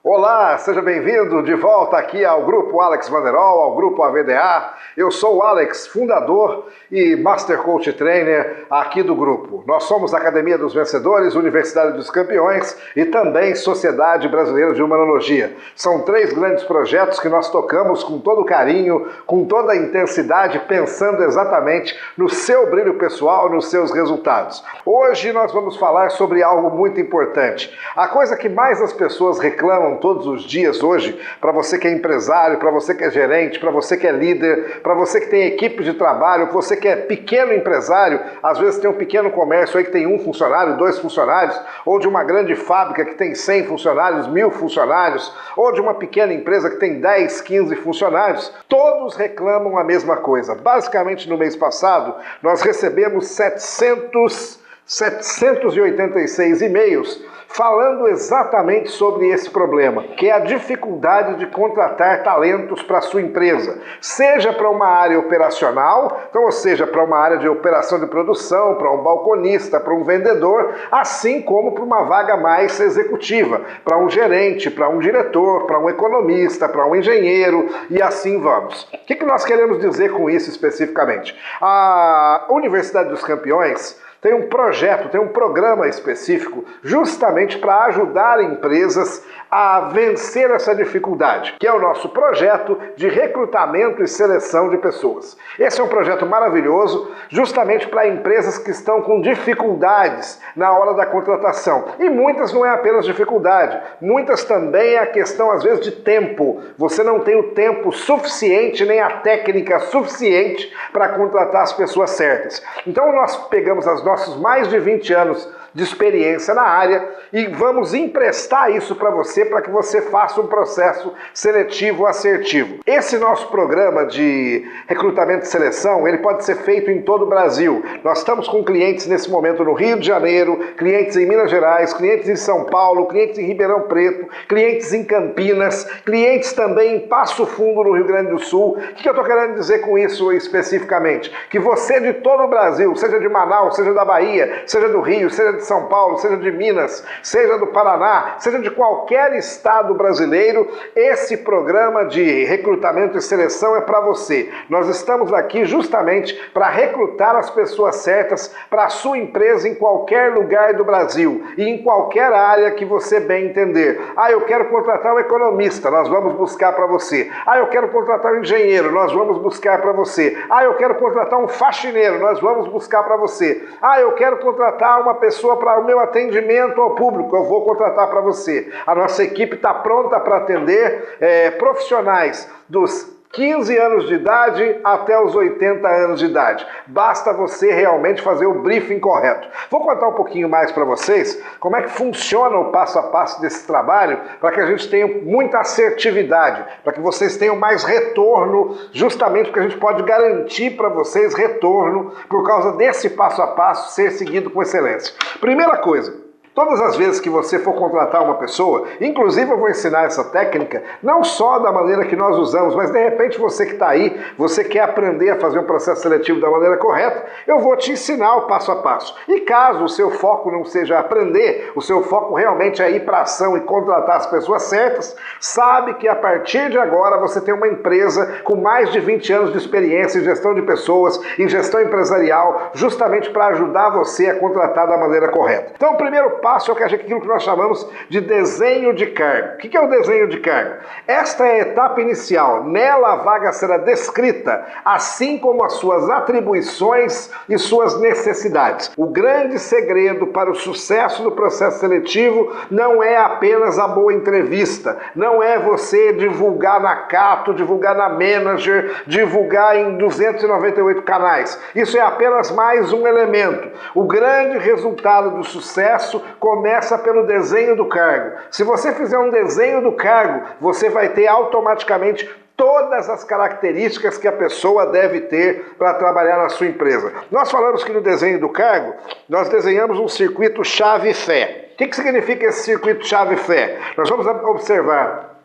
Olá, seja bem-vindo de volta aqui ao Grupo Alex Vanderol, ao Grupo AVDA. Eu sou o Alex, fundador e Master Coach Trainer aqui do grupo. Nós somos a Academia dos Vencedores, Universidade dos Campeões e também Sociedade Brasileira de Humanologia. São 3 grandes projetos que nós tocamos com todo carinho, com toda a intensidade, pensando exatamente no seu brilho pessoal, nos seus resultados. Hoje nós vamos falar sobre algo muito importante. A coisa que mais as pessoas reclamam todos os dias hoje, para você que é empresário, para você que é gerente, para você que é líder, para você que tem equipe de trabalho, você que é pequeno empresário, às vezes tem um pequeno comércio aí que tem 1 funcionário, 2 funcionários, ou de uma grande fábrica que tem 100 funcionários, 1000 funcionários, ou de uma pequena empresa que tem 10, 15 funcionários, todos reclamam a mesma coisa. Basicamente, no mês passado, nós recebemos 786 e-mails falando exatamente sobre esse problema, que é a dificuldade de contratar talentos para a sua empresa, seja para uma área operacional, então, ou seja, para uma área de operação de produção, para um balconista, para um vendedor, assim como para uma vaga mais executiva, para um gerente, para um diretor, para um economista, para um engenheiro, e assim vamos. O que nós queremos dizer com isso especificamente? A Universidade dos Campeões tem um projeto, tem um programa específico justamente para ajudar empresas a vencer essa dificuldade, que é o nosso projeto de recrutamento e seleção de pessoas. Esse é um projeto maravilhoso justamente para empresas que estão com dificuldades na hora da contratação. E muitas não é apenas dificuldade, muitas também é a questão, às vezes, de tempo. Você não tem o tempo suficiente, nem a técnica suficiente para contratar as pessoas certas. Então nós pegamos os nossos mais de 20 anos de experiência na área e vamos emprestar isso para você, para que você faça um processo seletivo assertivo. Esse nosso programa de recrutamento e seleção, ele pode ser feito em todo o Brasil. Nós estamos com clientes nesse momento no Rio de Janeiro, clientes em Minas Gerais, clientes em São Paulo, clientes em Ribeirão Preto, clientes em Campinas, clientes também em Passo Fundo, no Rio Grande do Sul. O que eu estou querendo dizer com isso especificamente? Que você de todo o Brasil, seja de Manaus, seja da Bahia, seja do Rio, seja de São Paulo, seja de Minas, seja do Paraná, seja de qualquer estado brasileiro, esse programa de recrutamento e seleção é para você. Nós estamos aqui justamente para recrutar as pessoas certas para a sua empresa em qualquer lugar do Brasil e em qualquer área que você bem entender. Ah, eu quero contratar um economista, nós vamos buscar para você. Ah, eu quero contratar um engenheiro, nós vamos buscar para você. Ah, eu quero contratar um faxineiro, nós vamos buscar para você. Ah, eu quero contratar uma pessoa para o meu atendimento ao público, eu vou contratar para você. A nossa equipe está pronta para atender profissionais dos 15 anos de idade até os 80 anos de idade. Basta você realmente fazer o briefing correto. Vou contar um pouquinho mais para vocês como é que funciona o passo a passo desse trabalho para que a gente tenha muita assertividade, para que vocês tenham mais retorno, justamente porque a gente pode garantir para vocês retorno por causa desse passo a passo ser seguido com excelência. Primeira coisa, todas as vezes que você for contratar uma pessoa, inclusive eu vou ensinar essa técnica, não só da maneira que nós usamos, mas de repente você que está aí, você quer aprender a fazer um processo seletivo da maneira correta, eu vou te ensinar o passo a passo. E caso o seu foco não seja aprender, o seu foco realmente é ir para a ação e contratar as pessoas certas, sabe que a partir de agora você tem uma empresa com mais de 20 anos de experiência em gestão de pessoas, em gestão empresarial, justamente para ajudar você a contratar da maneira correta. Então o primeiro passo é aquilo que nós chamamos de desenho de cargo. O que é o desenho de cargo? Esta é a etapa inicial. Nela a vaga será descrita, assim como as suas atribuições e suas necessidades. O grande segredo para o sucesso do processo seletivo não é apenas a boa entrevista, não é você divulgar na Cato, divulgar na Manager, divulgar em 298 canais. Isso é apenas mais um elemento. O grande resultado do sucesso começa pelo desenho do cargo. Se você fizer um desenho do cargo, você vai ter automaticamente todas as características que a pessoa deve ter para trabalhar na sua empresa. Nós falamos que no desenho do cargo, nós desenhamos um circuito chave-fé. O que significa esse circuito chave-fé? Nós vamos observar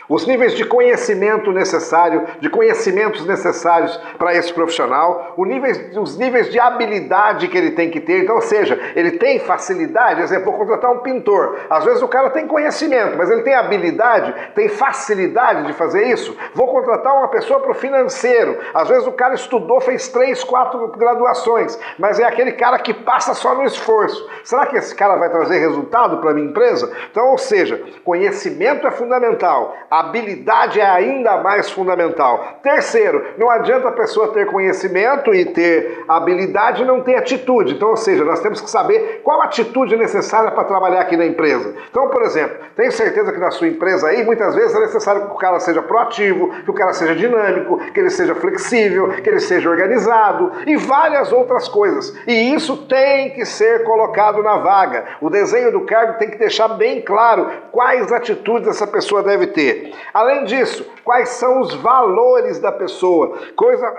os níveis de conhecimento necessário, de conhecimentos necessários para esse profissional, os níveis de habilidade que ele tem que ter. Então, ou seja, ele tem facilidade, exemplo, vou contratar um pintor. Às vezes o cara tem conhecimento, mas ele tem habilidade, tem facilidade de fazer isso. Vou contratar uma pessoa para o financeiro. Às vezes o cara estudou, fez 3, 4 graduações, mas é aquele cara que passa só no esforço. Será que esse cara vai trazer resultado para a minha empresa? Então, ou seja, conhecimento é fundamental. Habilidade é ainda mais fundamental. Terceiro, não adianta a pessoa ter conhecimento e ter habilidade e não ter atitude. Então, ou seja, nós temos que saber qual a atitude necessária para trabalhar aqui na empresa. Então, por exemplo, tenho certeza que na sua empresa aí, muitas vezes é necessário que o cara seja proativo, que o cara seja dinâmico, que ele seja flexível, que ele seja organizado e várias outras coisas. E isso tem que ser colocado na vaga. O desenho do cargo tem que deixar bem claro quais atitudes essa pessoa deve ter. Além disso, quais são os valores da pessoa?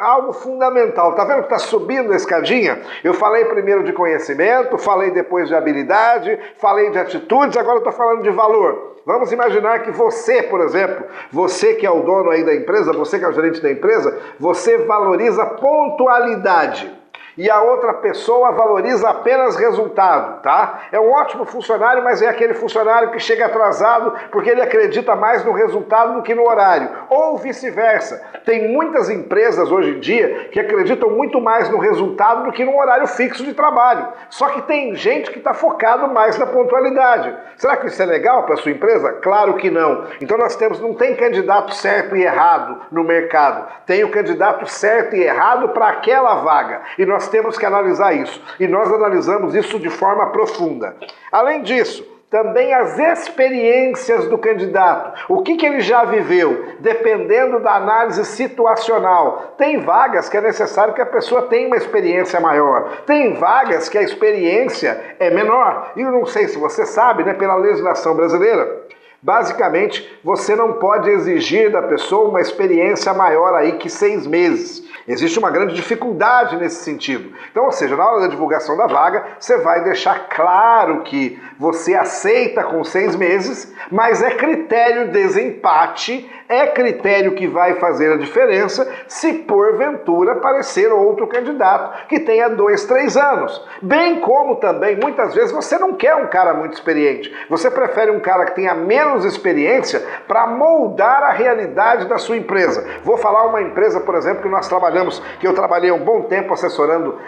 Algo fundamental. Tá vendo que está subindo a escadinha? Eu falei primeiro de conhecimento, falei depois de habilidade, falei de atitudes, agora eu estou falando de valor. Vamos imaginar que você, por exemplo, você que é o dono aí da empresa, você que é o gerente da empresa, você valoriza pontualidade. E a outra pessoa valoriza apenas resultado, tá? É um ótimo funcionário, mas é aquele funcionário que chega atrasado porque ele acredita mais no resultado do que no horário. Ou vice-versa. Tem muitas empresas hoje em dia que acreditam muito mais no resultado do que no horário fixo de trabalho. Só que tem gente que está focado mais na pontualidade. Será que isso é legal para a sua empresa? Claro que não. Então não tem candidato certo e errado no mercado. Tem o candidato certo e errado para aquela vaga. E nós temos que analisar isso. E nós analisamos isso de forma profunda. Além disso, também as experiências do candidato. O que ele já viveu, dependendo da análise situacional. Tem vagas que é necessário que a pessoa tenha uma experiência maior. Tem vagas que a experiência é menor. E eu não sei se você sabe, né, pela legislação brasileira, basicamente, você não pode exigir da pessoa uma experiência maior aí que 6 meses. Existe uma grande dificuldade nesse sentido. Então, ou seja, na hora da divulgação da vaga, você vai deixar claro que você aceita com 6 meses, mas é critério de desempate, é critério que vai fazer a diferença se porventura aparecer outro candidato que tenha 2, 3 anos. Bem como também, muitas vezes, você não quer um cara muito experiente. Você prefere um cara que tenha menos experiência para moldar a realidade da sua empresa. Vou falar uma empresa, por exemplo, que eu trabalhei um bom tempo assessorando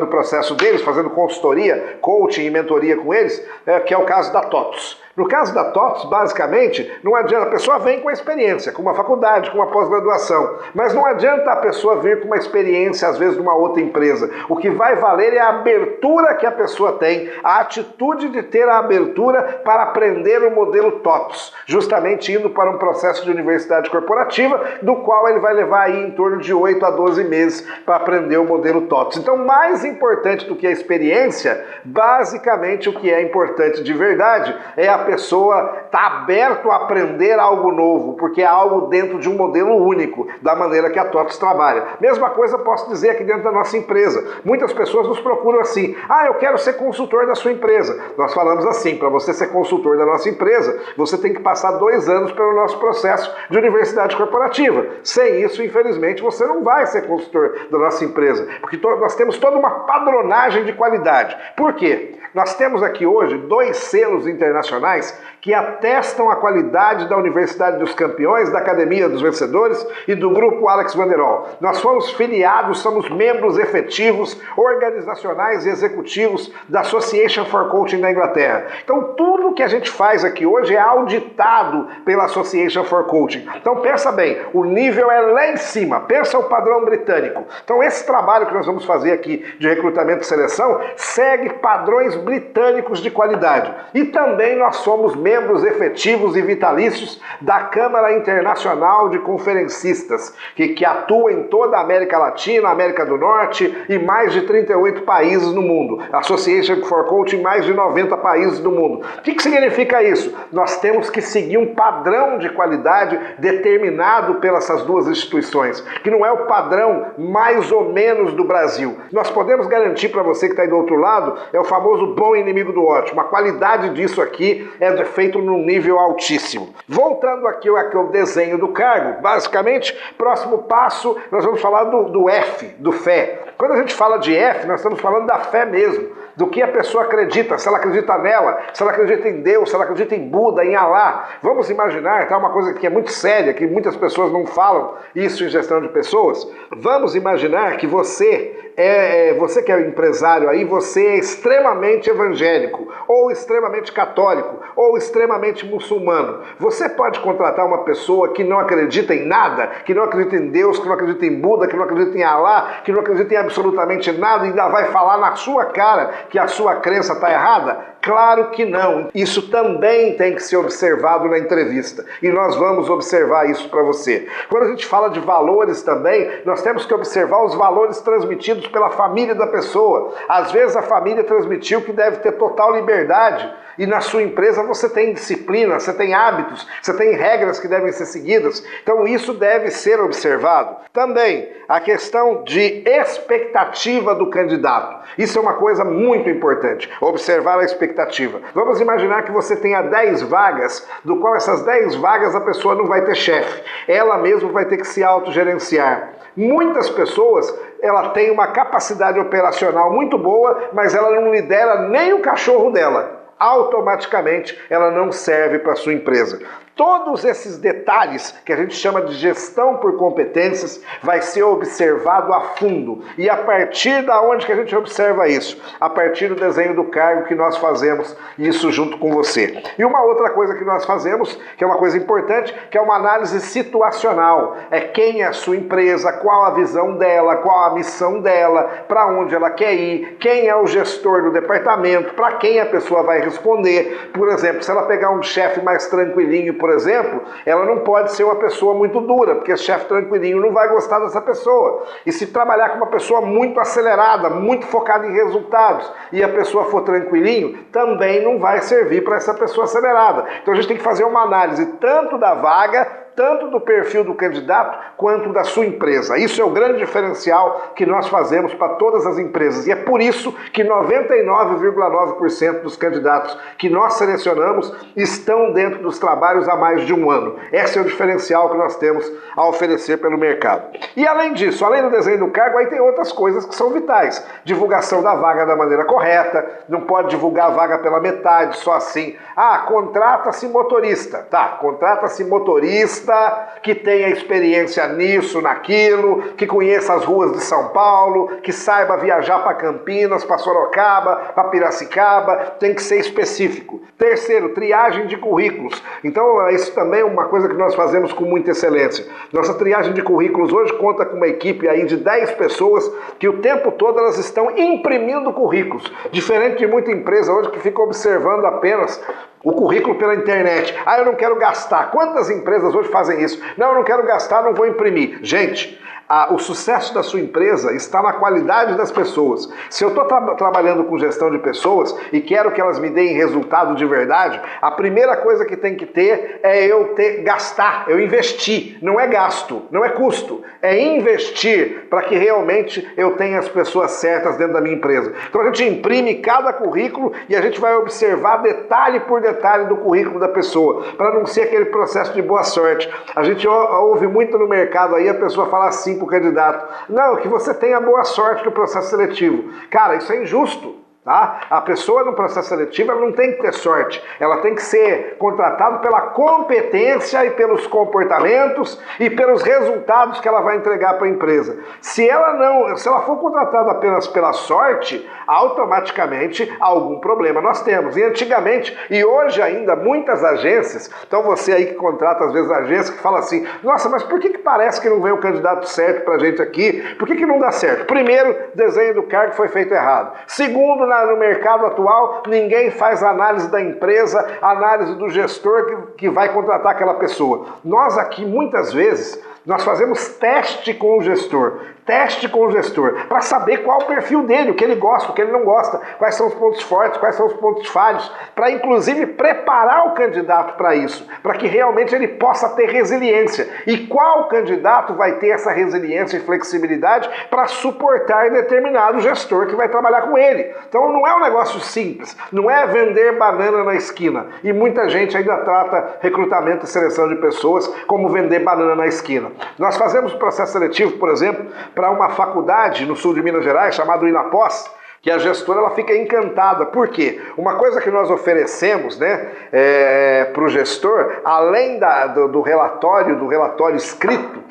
o processo deles, fazendo consultoria, coaching e mentoria com eles, que é o caso da TOTUS. No caso da TOTUS, basicamente, não adianta, a pessoa vem com a experiência, com uma faculdade, com uma pós-graduação, mas não adianta a pessoa vir com uma experiência, às vezes, de uma outra empresa. O que vai valer é a abertura que a pessoa tem, a atitude de ter a abertura para aprender o modelo TOTUS, justamente indo para um processo de universidade corporativa, do qual ele vai levar aí em torno de 8 a 12 meses para aprender o modelo TOTUS. Então, mais importante do que a experiência, basicamente o que é importante de verdade é a pessoa está aberto a aprender algo novo, porque é algo dentro de um modelo único, da maneira que a TOTUS trabalha. Mesma coisa posso dizer aqui dentro da nossa empresa. Muitas pessoas nos procuram assim: eu quero ser consultor da sua empresa. Nós falamos assim: para você ser consultor da nossa empresa, você tem que passar 2 anos pelo nosso processo de universidade corporativa. Sem isso, infelizmente, você não vai ser consultor da nossa empresa, porque nós temos toda uma padronagem de qualidade. Por quê? Nós temos aqui hoje 2 selos internacionais que atestam a qualidade da Universidade dos Campeões, da Academia dos Vencedores e do Grupo Alex Vanderol. Nós fomos filiados, somos membros efetivos, organizacionais e executivos da Association for Coaching da Inglaterra. Então tudo que a gente faz aqui hoje é auditado pela Association for Coaching. Então pensa bem, o nível é lá em cima, pensa o padrão britânico. Então esse trabalho que nós vamos fazer aqui de recrutamento e seleção segue padrões britânicos de qualidade. E também nós somos membros efetivos e vitalícios da Câmara Internacional de Conferencistas, que atua em toda a América Latina, América do Norte e mais de 38 países no mundo. Association for Coaching em mais de 90 países do mundo. O que significa isso? Nós temos que seguir um padrão de qualidade determinado pelas essas 2 instituições, que não é o padrão mais ou menos do Brasil. Nós podemos garantir para você que está aí do outro lado, é o famoso bom inimigo do ótimo. A qualidade disso aqui é feito num nível altíssimo. Voltando aqui ao desenho do cargo, basicamente, próximo passo, nós vamos falar do F, do fé. Quando a gente fala de F, nós estamos falando da fé mesmo, do que a pessoa acredita, se ela acredita nela, se ela acredita em Deus, se ela acredita em Buda, em Alá. Vamos imaginar, tá, uma coisa que é muito séria, que muitas pessoas não falam isso em gestão de pessoas. Vamos imaginar que você que é empresário aí, você é extremamente evangélico, ou extremamente católico, ou extremamente muçulmano. Você pode contratar uma pessoa que não acredita em nada, que não acredita em Deus, que não acredita em Buda, que não acredita em Alá, que não acredita em absolutamente nada e ainda vai falar na sua cara que a sua crença está errada? Claro que não. Isso também tem que ser observado na entrevista. E nós vamos observar isso para você. Quando a gente fala de valores também, nós temos que observar os valores transmitidos pela família da pessoa. Às vezes a família transmitiu que deve ter total liberdade. E na sua empresa você tem disciplina, você tem hábitos, você tem regras que devem ser seguidas. Então isso deve ser observado. Também a questão de expectativa do candidato. Isso é uma coisa muito importante, observar a expectativa. Vamos imaginar que você tenha 10 vagas, do qual essas 10 vagas a pessoa não vai ter chefe. Ela mesma vai ter que se autogerenciar. Muitas pessoas, ela tem uma capacidade operacional muito boa, mas ela não lidera nem o cachorro dela. Automaticamente ela não serve para a sua empresa. Todos esses detalhes que a gente chama de gestão por competências vai ser observado a fundo. E a partir da onde que a gente observa isso? A partir do desenho do cargo que nós fazemos isso junto com você. E uma outra coisa que nós fazemos, que é uma coisa importante, que é uma análise situacional. É quem é a sua empresa, qual a visão dela, qual a missão dela, para onde ela quer ir, quem é o gestor do departamento, para quem a pessoa vai responder. Por exemplo, se ela pegar um chefe mais tranquilinho, por exemplo, ela não pode ser uma pessoa muito dura, porque o chefe tranquilinho não vai gostar dessa pessoa. E se trabalhar com uma pessoa muito acelerada, muito focada em resultados, e a pessoa for tranquilinho, também não vai servir para essa pessoa acelerada. Então a gente tem que fazer uma análise tanto da vaga, tanto do perfil do candidato, quanto da sua empresa. Isso é o grande diferencial que nós fazemos para todas as empresas. E é por isso que 99,9% dos candidatos que nós selecionamos estão dentro dos trabalhos há mais de um ano. Esse é o diferencial que nós temos a oferecer pelo mercado. E além disso, além do desenho do cargo, aí tem outras coisas que são vitais. Divulgação da vaga da maneira correta, não pode divulgar a vaga pela metade, só assim. Ah, contrata-se motorista. Tá, contrata-se motorista que tenha experiência nisso, naquilo, que conheça as ruas de São Paulo, que saiba viajar para Campinas, para Sorocaba, para Piracicaba, tem que ser específico. Terceiro, triagem de currículos. Então, isso também é uma coisa que nós fazemos com muita excelência. Nossa triagem de currículos hoje conta com uma equipe aí de 10 pessoas que o tempo todo elas estão imprimindo currículos. Diferente de muita empresa hoje que fica observando apenas o currículo pela internet. Ah, eu não quero gastar. Quantas empresas hoje fazem isso? Não, eu não quero gastar, não vou imprimir. Gente, o sucesso da sua empresa está na qualidade das pessoas. Se eu estou trabalhando com gestão de pessoas e quero que elas me deem resultado de verdade, a primeira coisa que tem que ter é gastar, eu investir. Não é gasto, não é custo, é investir para que realmente eu tenha as pessoas certas dentro da minha empresa. Então a gente imprime cada currículo e a gente vai observar detalhe por detalhe do currículo da pessoa, para não ser aquele processo de boa sorte. A gente ouve muito no mercado aí a pessoa falar assim para o candidato: não, que você tenha boa sorte no processo seletivo. Cara, isso é injusto. Tá? A pessoa no processo seletivo ela não tem que ter sorte, ela tem que ser contratada pela competência e pelos comportamentos e pelos resultados que ela vai entregar para a empresa. Se ela for contratada apenas pela sorte, automaticamente algum problema nós temos. E antigamente, e hoje ainda, muitas agências, então você aí que contrata às vezes agência que fala assim: nossa, mas por que parece que não vem o candidato certo pra gente aqui? Por que não dá certo? Primeiro, desenho do cargo foi feito errado. Segundo, no mercado atual, ninguém faz análise da empresa, análise do gestor que vai contratar aquela pessoa. Nós aqui, muitas vezes, nós fazemos teste com o gestor. Teste com o gestor, para saber qual o perfil dele, o que ele gosta, o que ele não gosta, quais são os pontos fortes, quais são os pontos falhos, para inclusive preparar o candidato para isso, para que realmente ele possa ter resiliência. E qual candidato vai ter essa resiliência e flexibilidade para suportar determinado gestor que vai trabalhar com ele? Então não é um negócio simples, não é vender banana na esquina. E muita gente ainda trata recrutamento e seleção de pessoas como vender banana na esquina. Nós fazemos processo seletivo, por exemplo, para uma faculdade no sul de Minas Gerais, chamada Inapós, que a gestora ela fica encantada. Por quê? Uma coisa que nós oferecemos, né, para o gestor, além do relatório escrito,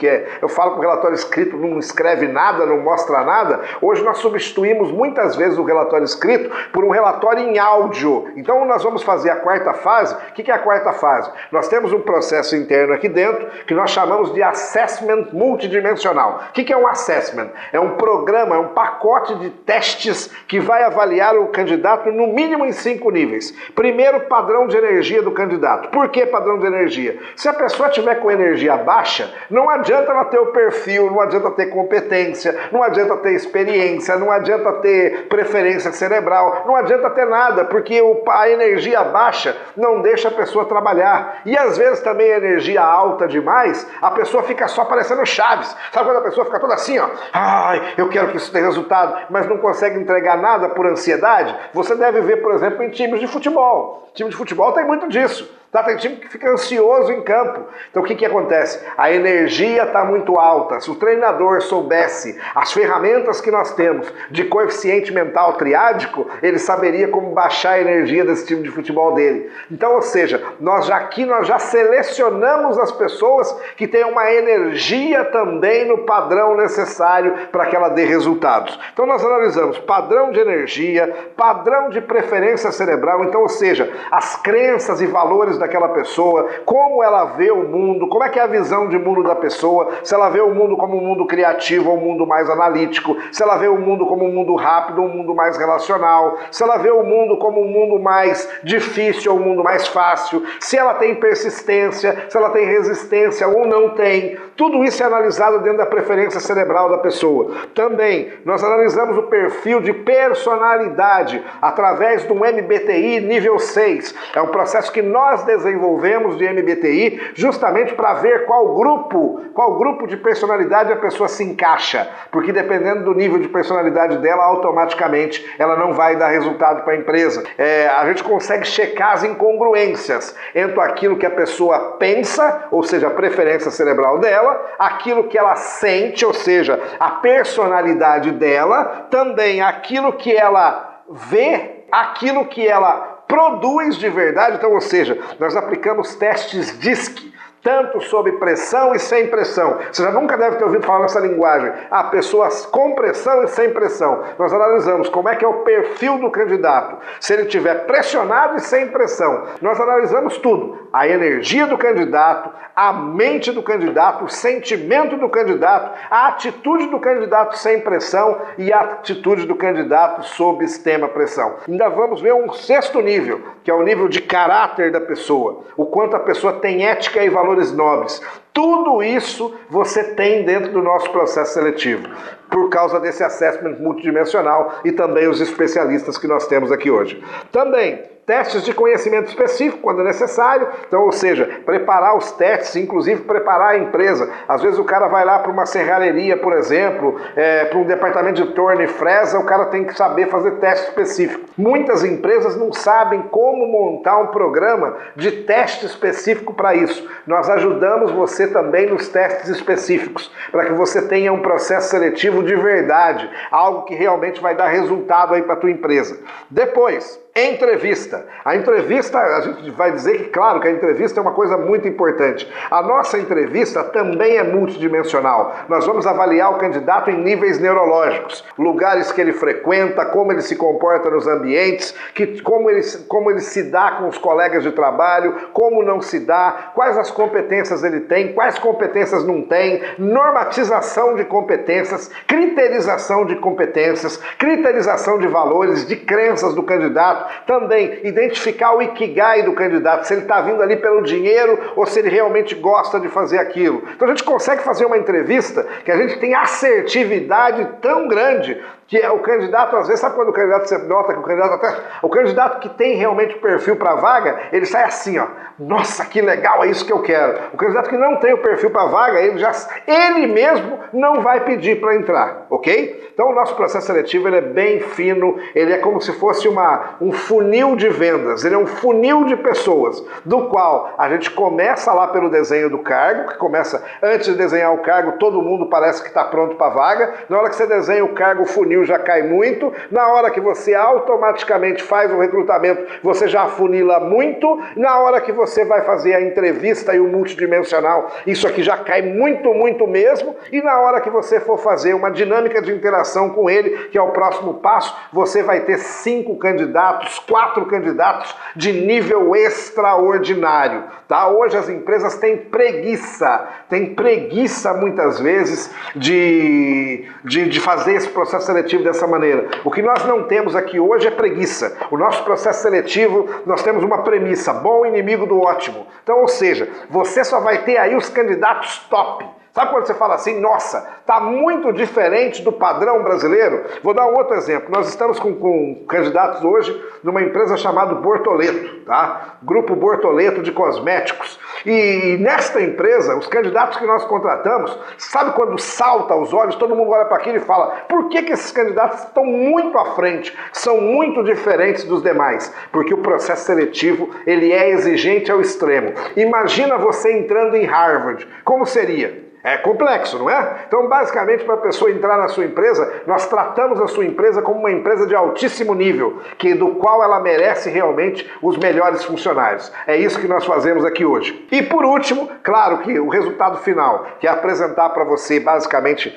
eu falo que o relatório escrito não escreve nada, não mostra nada, hoje nós substituímos muitas vezes o relatório escrito por um relatório em áudio. Então nós vamos fazer a quarta fase. O que é a quarta fase? Nós temos um processo interno aqui dentro que nós chamamos de assessment multidimensional. O que é um assessment? É um programa, é um pacote de testes que vai avaliar o candidato no mínimo em 5 níveis. Primeiro, padrão de energia do candidato. Por que padrão de energia? Se a pessoa tiver com energia baixa, não adianta ela ter o perfil, não adianta ter competência, não adianta ter experiência, não adianta ter preferência cerebral, não adianta ter nada, porque a energia baixa não deixa a pessoa trabalhar. E às vezes também a energia alta demais, a pessoa fica só parecendo Chaves. Sabe quando a pessoa fica toda assim, ó? Ai, eu quero que isso dê resultado, mas não consegue entregar nada por ansiedade? Você deve ver, por exemplo, em times de futebol. Time de futebol tem muito disso. Tá? Tem time que fica ansioso em campo. Então o que acontece? A energia está muito alta. Se o treinador soubesse as ferramentas que nós temos de coeficiente mental triádico, ele saberia como baixar a energia desse time de futebol dele. Então, ou seja, nós já selecionamos as pessoas que têm uma energia também no padrão necessário para que ela dê resultados. Então nós analisamos padrão de energia, padrão de preferência cerebral, então, ou seja, as crenças e valores daquela pessoa, como ela vê o mundo, como é que é a visão de mundo da pessoa, se ela vê o mundo como um mundo criativo ou um mundo mais analítico, se ela vê o mundo como um mundo rápido ou um mundo mais relacional, se ela vê o mundo como um mundo mais difícil ou um mundo mais fácil, se ela tem persistência, se ela tem resistência ou não tem. Tudo isso é analisado dentro da preferência cerebral da pessoa. Também, nós analisamos o perfil de personalidade através do MBTI nível 6. É um processo que nós desenvolvemos de MBTI justamente para ver qual grupo de personalidade a pessoa se encaixa, porque dependendo do nível de personalidade dela, automaticamente ela não vai dar resultado para a empresa. A gente consegue checar as incongruências entre aquilo que a pessoa pensa, ou seja, a preferência cerebral dela, aquilo que ela sente, ou seja, a personalidade dela, também aquilo que ela vê, aquilo que ela produz de verdade. Então, ou seja, nós aplicamos testes DISC, tanto sob pressão e sem pressão. Você já nunca deve ter ouvido falar nessa linguagem. Pessoas com pressão e sem pressão. Nós analisamos como é que é o perfil do candidato. Se ele estiver pressionado e sem pressão. Nós analisamos tudo. A energia do candidato, a mente do candidato, o sentimento do candidato, a atitude do candidato sem pressão e a atitude do candidato sob extrema pressão. Ainda vamos ver um 6º nível, que é o nível de caráter da pessoa. O quanto a pessoa tem ética e valores nobres. Tudo isso você tem dentro do nosso processo seletivo, por causa desse assessment multidimensional e também os especialistas que nós temos aqui hoje. Também testes de conhecimento específico, quando é necessário. Então, ou seja, preparar os testes, inclusive preparar a empresa. Às vezes o cara vai lá para uma serralheria, por exemplo, para um departamento de torno e fresa, o cara tem que saber fazer teste específico. Muitas empresas não sabem como montar um programa de teste específico para isso. Nós ajudamos você também nos testes específicos, para que você tenha um processo seletivo de verdade, algo que realmente vai dar resultado aí para a tua empresa. Depois, entrevista. A entrevista, a gente vai dizer que, claro, que a entrevista é uma coisa muito importante. A nossa entrevista também é multidimensional. Nós vamos avaliar o candidato em níveis neurológicos, lugares que ele frequenta, como ele se comporta nos ambientes, como ele se dá com os colegas de trabalho, como não se dá, quais as competências ele tem, quais competências não tem, normatização de competências, criterização de competências, criterização de valores, de crenças do candidato. candidato. Também identificar o ikigai do candidato, se ele está vindo ali pelo dinheiro ou se ele realmente gosta de fazer aquilo. Então a gente consegue fazer uma entrevista que a gente tem assertividade tão grande que o candidato, às vezes, sabe quando o candidato, você nota que o candidato que tem realmente o perfil para a vaga, ele sai assim, ó, nossa, que legal, é isso que eu quero. O candidato que não tem o perfil para a vaga, ele mesmo não vai pedir para entrar, ok? Então o nosso processo seletivo ele é bem fino, ele é como se fosse um funil de vendas, ele é um funil de pessoas, do qual a gente começa lá pelo desenho do cargo, que começa antes de desenhar o cargo, todo mundo parece que está pronto para a vaga. Na hora que você desenha o cargo, o funil já cai muito. Na hora que você automaticamente faz o recrutamento, você já afunila muito. Na hora que você vai fazer a entrevista e o multidimensional, isso aqui já cai muito, muito mesmo. E na hora que você for fazer uma dinâmica de interação com ele, que é o próximo passo, você vai ter 5 candidatos, 4 candidatos de nível extraordinário, tá? Hoje as empresas têm preguiça muitas vezes de fazer esse processo seletivo dessa maneira. O que nós não temos aqui hoje é preguiça. O nosso processo seletivo, nós temos uma premissa, bom inimigo do ótimo. Então, ou seja, você só vai ter aí os candidatos top. Sabe quando você fala assim, nossa, está muito diferente do padrão brasileiro? Vou dar um outro exemplo. Nós estamos com candidatos hoje numa empresa chamada Bortoleto, tá? Grupo Bortoleto de Cosméticos. E nesta empresa, os candidatos que nós contratamos, sabe quando salta aos olhos, todo mundo olha para aquilo e fala, por que esses candidatos estão muito à frente, são muito diferentes dos demais? Porque o processo seletivo, ele é exigente ao extremo. Imagina você entrando em Harvard, como seria? É complexo, não é? Então, basicamente, para a pessoa entrar na sua empresa, nós tratamos a sua empresa como uma empresa de altíssimo nível, do qual ela merece realmente os melhores funcionários. É isso que nós fazemos aqui hoje. E por último, claro que o resultado final, que é apresentar para você, basicamente,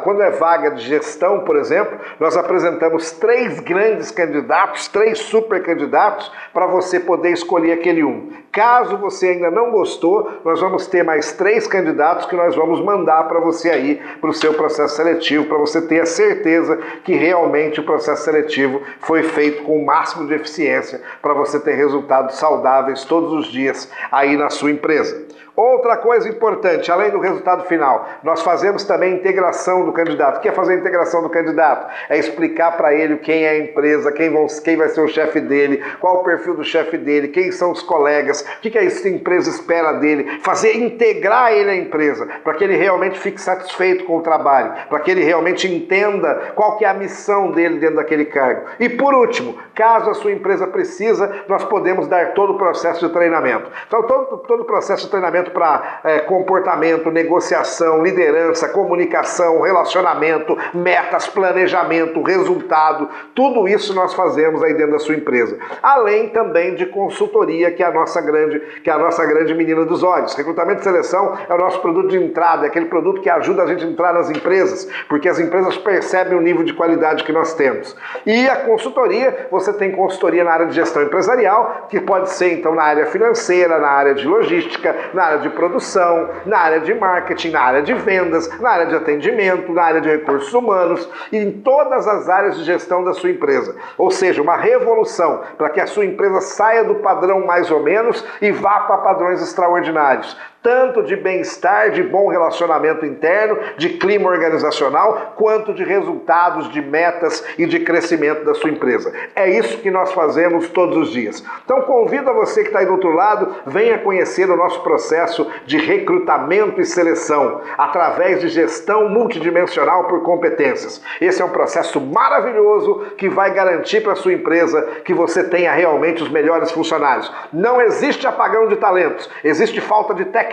quando é vaga de gestão, por exemplo, nós apresentamos 3 grandes candidatos, 3 super candidatos, para você poder escolher aquele um. Caso você ainda não gostou, nós vamos ter mais 3 candidatos que nós vamos mandar para você aí, para o seu processo seletivo, para você ter a certeza que realmente o processo seletivo foi feito com o máximo de eficiência, para você ter resultados saudáveis todos os dias aí na sua empresa. Outra coisa importante, além do resultado final, nós fazemos também a integração do candidato. O que é fazer a integração do candidato? É explicar para ele quem é a empresa, quem vai ser o chefe dele, qual o perfil do chefe dele, quem são os colegas, o que essa empresa espera dele, integrar ele à empresa, para que ele realmente fique satisfeito com o trabalho, para que ele realmente entenda qual que é a missão dele dentro daquele cargo. E por último, caso a sua empresa precisa, nós podemos dar todo o processo de treinamento. Então todo o processo de treinamento para comportamento, negociação, liderança, comunicação, relacionamento, metas, planejamento, resultado, tudo isso nós fazemos aí dentro da sua empresa. Além também de consultoria, que é a nossa grande menina dos olhos. Recrutamento e seleção é o nosso produto de entrada, é aquele produto que ajuda a gente a entrar nas empresas, porque as empresas percebem o nível de qualidade que nós temos. E a consultoria, você tem consultoria na área de gestão empresarial, que pode ser então na área financeira, na área de logística, na área de produção, na área de marketing, na área de vendas, na área de atendimento, na área de recursos humanos e em todas as áreas de gestão da sua empresa. Ou seja, uma revolução para que a sua empresa saia do padrão mais ou menos e vá para padrões extraordinários. Tanto de bem-estar, de bom relacionamento interno, de clima organizacional, quanto de resultados, de metas e de crescimento da sua empresa. É isso que nós fazemos todos os dias. Então convido a você que está aí do outro lado, venha conhecer o nosso processo de recrutamento e seleção, através de gestão multidimensional por competências. Esse é um processo maravilhoso que vai garantir para a sua empresa que você tenha realmente os melhores funcionários. Não existe apagão de talentos, existe falta de técnicas.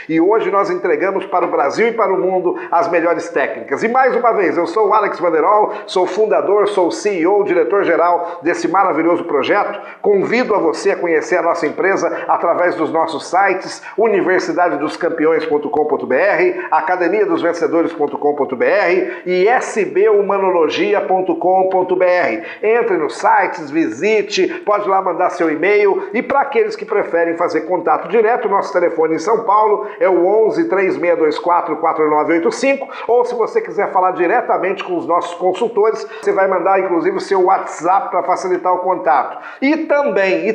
E hoje nós entregamos para o Brasil e para o mundo as melhores técnicas. E mais uma vez, eu sou o Alex Vanderol, sou fundador, sou CEO, diretor-geral desse maravilhoso projeto. Convido a você a conhecer a nossa empresa através dos nossos sites, universidadedoscampeões.com.br, academiadosvencedores.com.br e sbumanologia.com.br. Entre nos sites, visite, pode lá mandar seu e-mail. E para aqueles que preferem fazer contato direto, nosso telefone em São Paulo é o 11 3624 4985, ou se você quiser falar diretamente com os nossos consultores, você vai mandar inclusive o seu WhatsApp para facilitar o contato. E também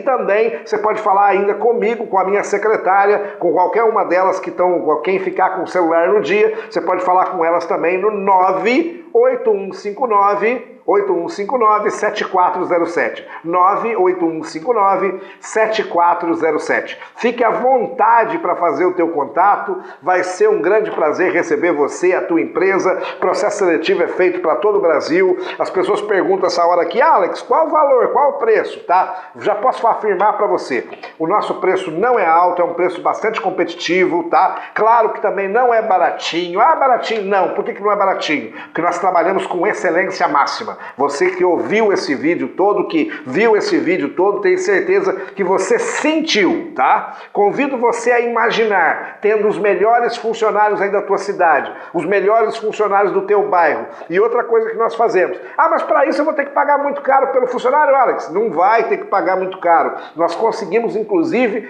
você pode falar ainda comigo, com a minha secretária, com qualquer uma delas que estão, quem ficar com o celular no dia, você pode falar com elas também no 98159-7407. 98159-7407. Fique à vontade para fazer o teu contato, vai ser um grande prazer receber você, a tua empresa. Processo seletivo é feito para todo o Brasil. As pessoas perguntam essa hora aqui, Alex, qual o valor, qual o preço, tá? Já posso afirmar para você, o nosso preço não é alto, é um preço bastante competitivo, tá? Claro que também não é baratinho. Ah, baratinho não. Por que não é baratinho? Porque nós trabalhamos com excelência máxima. Você que ouviu esse vídeo todo, que viu esse vídeo todo, tem certeza que você sentiu, tá? Convido você a imaginar, tendo os melhores funcionários aí da tua cidade, os melhores funcionários do teu bairro. E outra coisa que nós fazemos, mas para isso eu vou ter que pagar muito caro pelo funcionário, Alex? Não vai ter que pagar muito caro. Nós conseguimos, inclusive,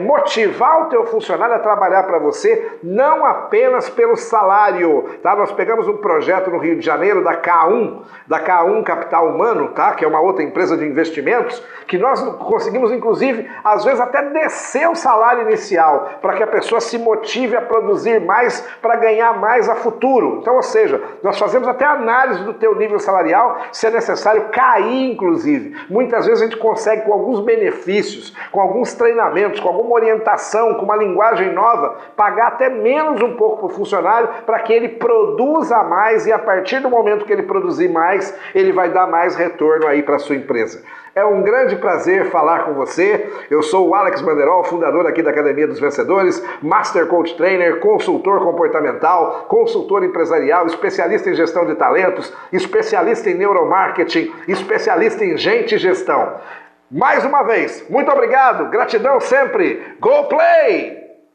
motivar o teu funcionário a trabalhar para você, não apenas pelo salário, tá? Nós pegamos um projeto no Rio de Janeiro, da K1 Capital Humano, tá? Que é uma outra empresa de investimentos, que nós conseguimos, inclusive, às vezes até descer o salário inicial, para que a pessoa se motive a produzir mais, para ganhar mais a futuro. Então, ou seja, nós fazemos até análise do teu nível salarial, se é necessário cair, inclusive. Muitas vezes a gente consegue, com alguns benefícios, com alguns treinamentos, com alguma orientação, com uma linguagem nova, pagar até menos um pouco para o funcionário, para que ele produza mais, e a partir do momento que ele produzir mais, ele vai dar mais retorno aí para a sua empresa. É um grande prazer falar com você. Eu sou o Alex Banderol, fundador aqui da Academia dos Vencedores, Master Coach Trainer, consultor comportamental, consultor empresarial, especialista em gestão de talentos, especialista em neuromarketing, especialista em gente e gestão. Mais uma vez, muito obrigado, gratidão sempre. Go Play!